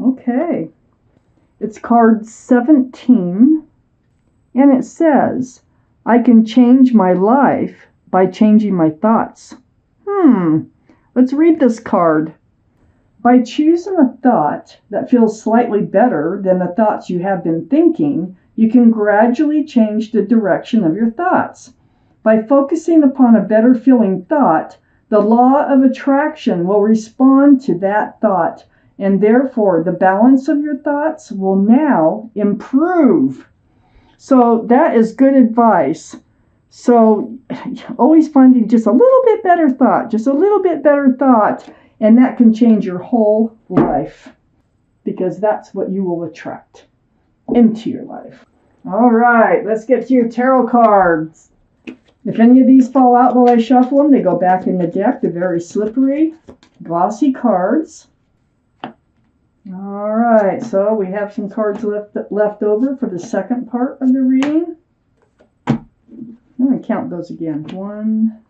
Okay. It's card 17, and it says, I can change my life by changing my thoughts. Let's read this card. By choosing a thought that feels slightly better than the thoughts you have been thinking, you can gradually change the direction of your thoughts. By focusing upon a better feeling thought, the law of attraction will respond to that thought, and therefore the balance of your thoughts will now improve. So that is good advice. So always finding just a little bit better thought, and that can change your whole life, because that's what you will attract into your life. All right, let's get to your tarot cards. If any of these fall out while I shuffle them, they go back in the deck. They're very slippery, glossy cards. All right, so we have some cards left over for the second part of the reading. I'm going to count those again. One.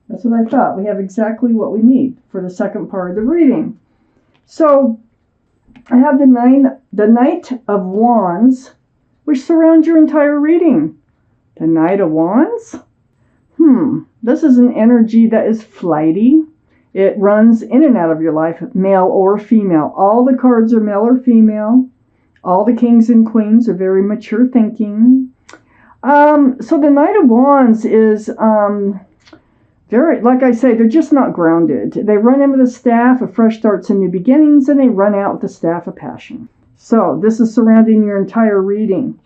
That's what I thought. We have exactly what we need for the second part of the reading. So I have the Knight of Wands, which surrounds your entire reading. The Knight of Wands? This is an energy that is flighty. It runs in and out of your life, male or female. All the cards are male or female. All the kings and queens are very mature thinking. So the Knight of Wands is very, like I say, they're just not grounded. They run in with the staff of fresh starts and new beginnings, and they run out with the staff of passion. So this is surrounding your entire reading.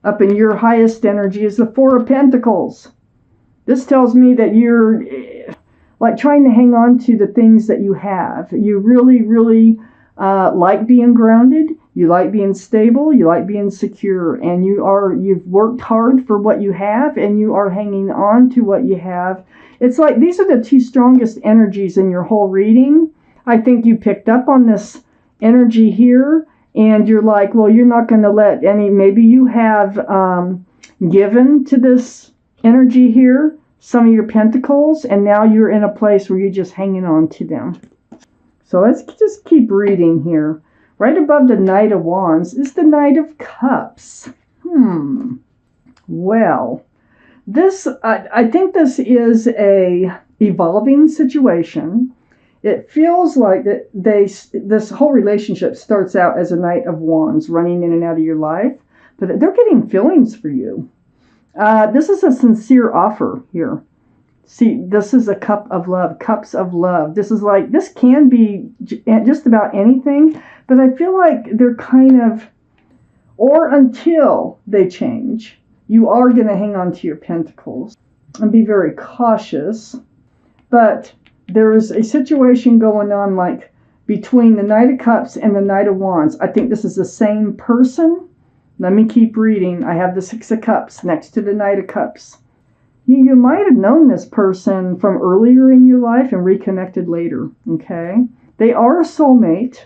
Up in your highest energy is the Four of Pentacles. This tells me that you're like trying to hang on to the things that you have. You really, really like being grounded. You like being stable. You like being secure. And you've worked hard for what you have, and you are hanging on to what you have. It's like these are the two strongest energies in your whole reading. I think you picked up on this energy here, and you're like, well, you're not going to let any, maybe you have given to this energy here some of your pentacles, and now you're in a place where you're just hanging on to them. So let's just keep reading here. Right above the Knight of Wands is the Knight of Cups. Well, this I think this is a evolving situation. It feels like that this whole relationship starts out as a Knight of Wands running in and out of your life, but they're getting feelings for you. This is a sincere offer here. See, this is a cup of love, cups of love. This can be just about anything, but I feel like they're kind of, or until they change, you are going to hang on to your pentacles and be very cautious. But there is a situation going on like between the Knight of Cups and the Knight of Wands. I think this is the same person. Let me keep reading. I have the Six of Cups next to the Knight of Cups. You might have known this person from earlier in your life and reconnected later, okay? They are a soulmate.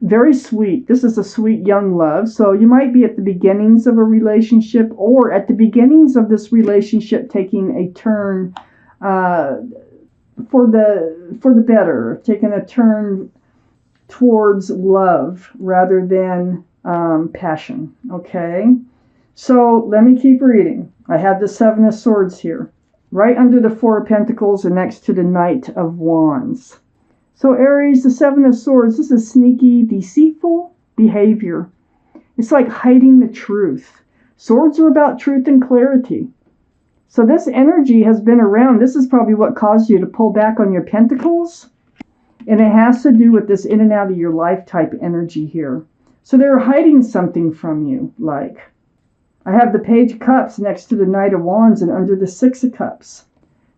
Very sweet. This is a sweet young love. So you might be at the beginnings of a relationship, or at the beginnings of this relationship taking a turn for the better, taking a turn towards love rather than passion, okay? So let me keep reading. I have the Seven of Swords here, right under the Four of Pentacles and next to the Knight of Wands. So Aries, the Seven of Swords, this is sneaky, deceitful behavior. It's like hiding the truth. Swords are about truth and clarity. So this energy has been around. This is probably what caused you to pull back on your pentacles. And it has to do with this in and out of your life type energy here. So they're hiding something from you, like. I have the Page of Cups next to the Knight of Wands and under the Six of Cups.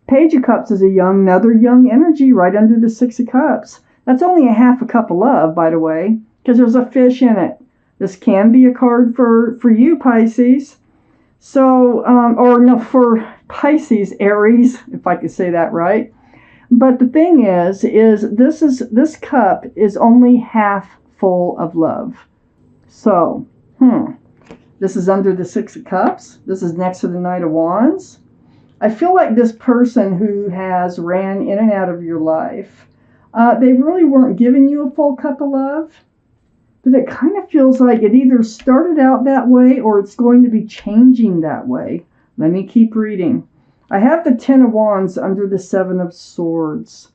Page of Cups is another young energy right under the Six of Cups. That's only a half a cup of love, by the way, because there's a fish in it. This can be a card for you, Pisces. So, or no, for Pisces, Aries, if I could say that right. But the thing is this cup is only half full of love. So, this is under the Six of Cups. This is next to the Knight of Wands. I feel like this person who has ran in and out of your life They really weren't giving you a full cup of love. But it kind of feels like it either started out that way or it's going to be changing that way. Let me keep reading. I have the Ten of Wands under the Seven of Swords.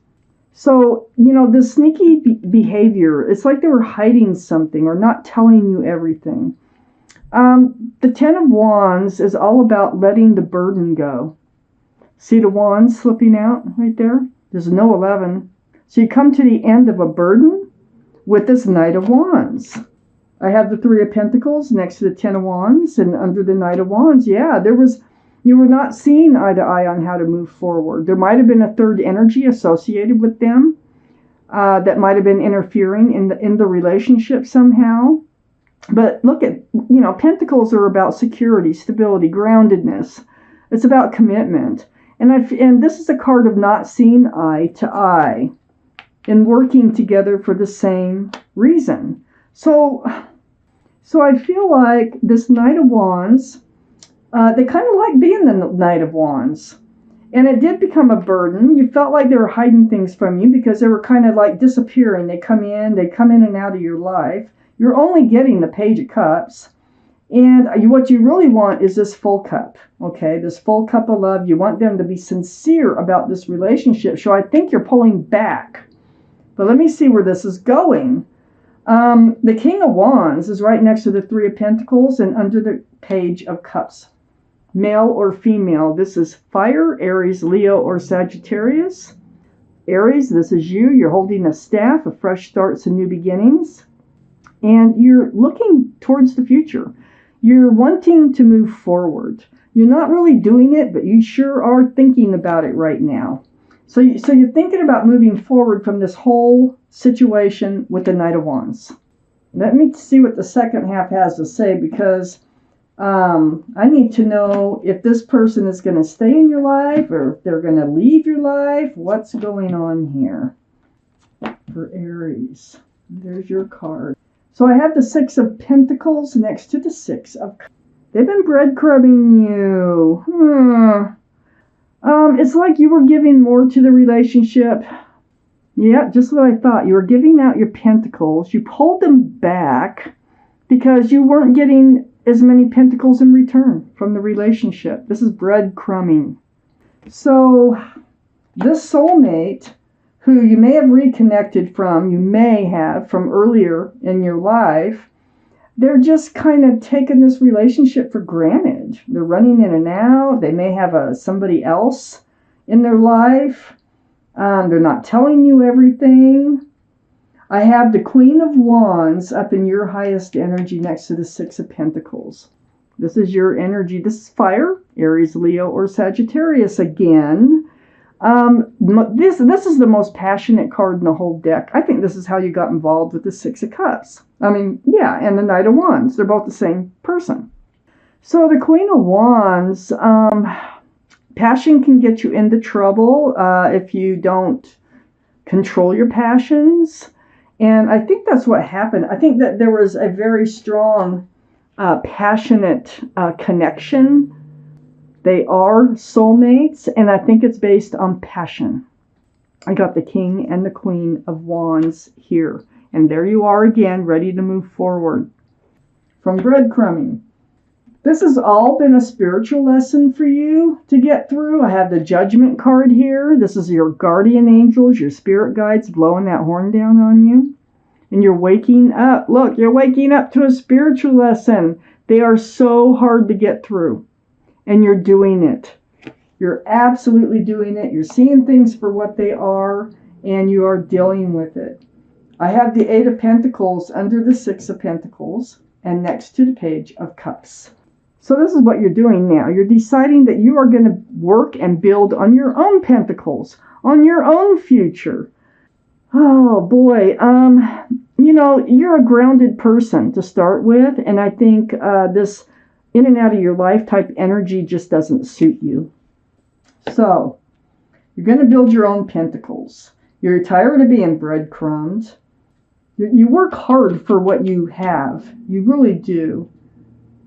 So, this sneaky behavior, it's like they were hiding something or not telling you everything. The Ten of Wands is all about letting the burden go. See the wands slipping out right there? There's no 11. So you come to the end of a burden with this Knight of Wands. I have the Three of Pentacles next to the Ten of Wands, and under the Knight of Wands, yeah, you were not seeing eye to eye on how to move forward. There might have been a third energy associated with them that might have been interfering in the relationship somehow. But look at, Pentacles are about security, stability, groundedness. It's about commitment. And this is a card of not seeing eye to eye and working together for the same reason. So I feel like this Knight of Wands, they kind of like being the Knight of Wands. And it did become a burden. You felt like they were hiding things from you because they were kind of like disappearing. They come in and out of your life. You're only getting the Page of Cups. And what you really want is this full cup, okay? This full cup of love. You want them to be sincere about this relationship. So I think you're pulling back. But let me see where this is going. The King of Wands is right next to the Three of Pentacles and under the Page of Cups. Male or female, this is fire, Aries, Leo, or Sagittarius. Aries, this is you. You're holding a staff of fresh starts and new beginnings. And you're looking towards the future. You're wanting to move forward. You're not really doing it, but you sure are thinking about it right now. So you're thinking about moving forward from this whole situation with the Knight of Wands. Let me see what the second half has to say, because I need to know if this person is going to stay in your life or if they're going to leave your life. What's going on here for Aries? There's your card. So I have the Six of Pentacles next to the Six of Cups. They've been breadcrumbing you. It's like you were giving more to the relationship. Yeah, just what I thought. You were giving out your pentacles. You pulled them back because you weren't getting as many pentacles in return from the relationship. This is breadcrumbing. So this soulmate, who you may have reconnected from, you may have from earlier in your life, they're just kind of taking this relationship for granted. They're running in and out. They may have somebody else in their life. They're not telling you everything. I have the Queen of Wands up in your highest energy next to the Six of Pentacles. This is your energy. This is fire, Aries, Leo, or Sagittarius again. This is the most passionate card in the whole deck. I think this is how you got involved with the Six of Cups. I mean, yeah, and the Knight of Wands. They're both the same person. So the Queen of Wands, passion can get you into trouble if you don't control your passions. And I think that's what happened. I think that there was a very strong, passionate connection. They are soulmates, and I think it's based on passion. I got the King and the Queen of Wands here. And there you are again, ready to move forward. From breadcrumbing. This has all been a spiritual lesson for you to get through. I have the Judgment card here. This is your guardian angels, your spirit guides blowing that horn down on you. And you're waking up. Look, you're waking up to a spiritual lesson. They are so hard to get through. And you're doing it. You're absolutely doing it. You're seeing things for what they are, and you are dealing with it. I have the Eight of Pentacles under the Six of Pentacles and next to the Page of Cups. So this is what you're doing now. You're deciding that you are going to work and build on your own pentacles, on your own future. Oh boy, you're a grounded person to start with, and I think this in and out of your life type energy just doesn't suit you. So you're going to build your own pentacles. You're tired of being breadcrumbed. You work hard for what you have. You really do.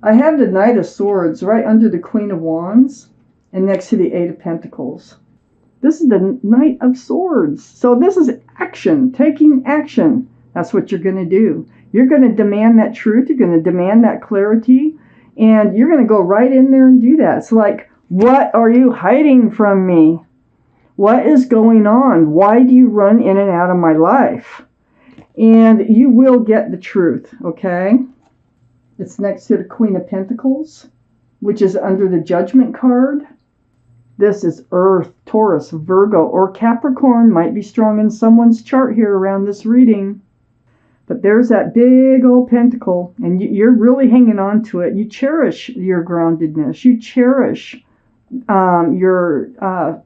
I have the Knight of Swords right under the Queen of Wands and next to the Eight of Pentacles. This is the Knight of Swords. So this is action, taking action. That's what you're going to do. You're going to demand that truth. You're going to demand that clarity. And you're going to go right in there and do that. It's like, what are you hiding from me? What is going on? Why do you run in and out of my life? And you will get the truth, okay? It's next to the Queen of Pentacles, which is under the Judgment card. This is Earth, Taurus, Virgo, or Capricorn. Might be strong in someone's chart here around this reading. But there's that big old pentacle, and you're really hanging on to it. You cherish your groundedness. You cherish your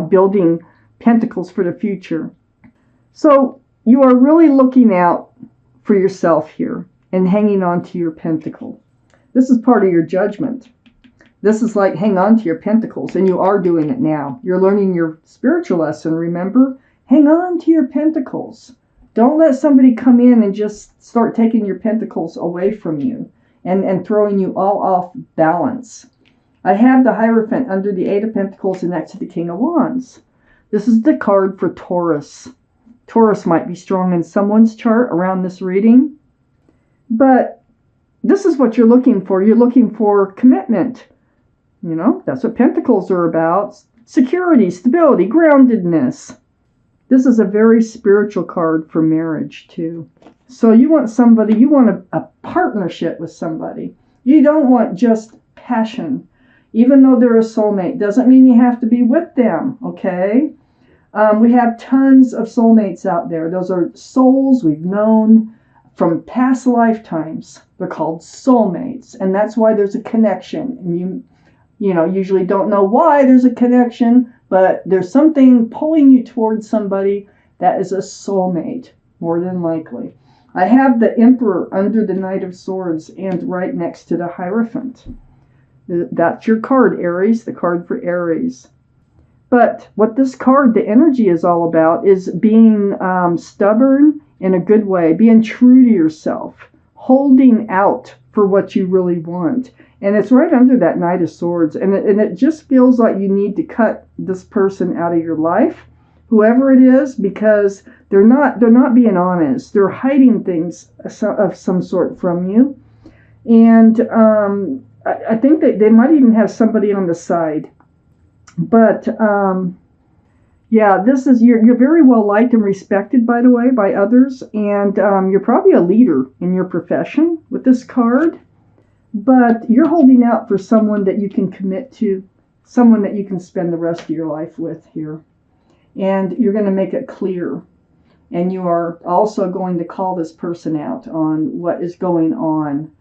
building pentacles for the future. So you are really looking out for yourself here and hanging on to your pentacle. This is part of your judgment. This is like hang on to your pentacles, and you are doing it now. You're learning your spiritual lesson, remember? Hang on to your pentacles. Don't let somebody come in and just start taking your pentacles away from you and throwing you all off balance. I have the Hierophant under the Eight of Pentacles and next to the King of Wands. This is the card for Taurus. Taurus might be strong in someone's chart around this reading. But this is what you're looking for. You're looking for commitment. You know, that's what Pentacles are about. Security, stability, groundedness. This is a very spiritual card for marriage, too. So you want somebody, you want a partnership with somebody. You don't want just passion. Even though they're a soulmate, doesn't mean you have to be with them, okay? We have tons of soulmates out there. Those are souls we've known from past lifetimes. They're called soulmates, and that's why there's a connection. And you know, usually don't know why there's a connection, but there's something pulling you towards somebody that is a soulmate, more than likely. I have the Emperor under the Knight of Swords and right next to the Hierophant. That's your card, Aries, the card for Aries. But what this card, the energy is all about, is being stubborn in a good way, being true to yourself, holding out for what you really want. And it's right under that Knight of Swords. And it just feels like you need to cut this person out of your life, whoever it is, because they're not being honest. They're hiding things of some sort from you. And I think that they might even have somebody on the side. But yeah, this is you're very well liked and respected, by the way, by others. And you're probably a leader in your profession with this card. But you're holding out for someone that you can commit to, someone that you can spend the rest of your life with here. And you're going to make it clear. And you are also going to call this person out on what is going on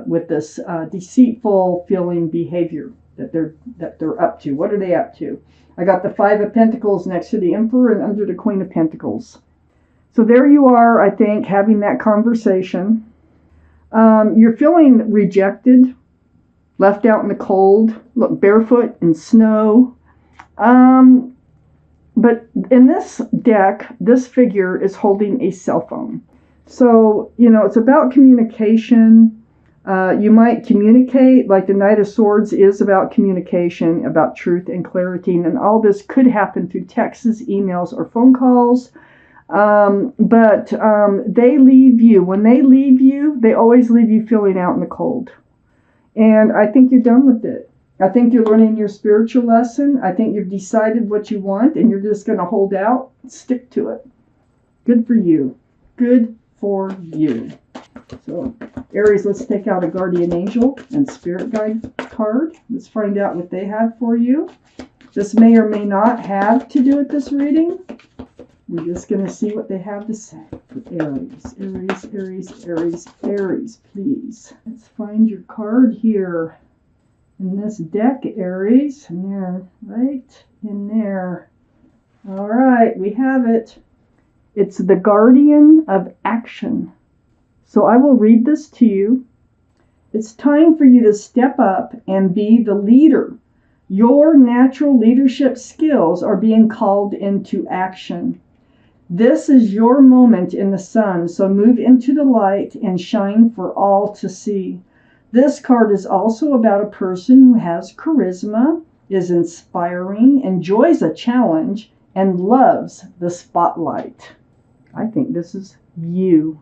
with this deceitful feeling behavior that they're up to. What are they up to? I got the Five of Pentacles next to the Emperor and under the Queen of Pentacles. So there you are, I think, having that conversation. You're feeling rejected, left out in the cold, look, barefoot in snow. But in this deck, this figure is holding a cell phone. So, you know, it's about communication. You might communicate, like the Knight of Swords is about communication, about truth and clarity. And all this could happen through texts, emails, or phone calls. But they leave you. When they leave you, they always leave you feeling out in the cold. And I think you're done with it. I think you're learning your spiritual lesson. I think you've decided what you want, and you're just going to hold out, stick to it. Good for you. Good for you. So, Aries, let's take out a guardian angel and spirit guide card. Let's find out what they have for you. This may or may not have to do with this reading. We're just going to see what they have to say for Aries. Aries, Aries, Aries, Aries, please. Let's find your card here in this deck, Aries. And they're right in there. All right, we have it. It's the Guardian of Action. So I will read this to you. It's time for you to step up and be the leader. Your natural leadership skills are being called into action. This is your moment in the sun, so move into the light and shine for all to see. This card is also about a person who has charisma is inspiring, enjoys a challenge, and loves the spotlight. I think this is you.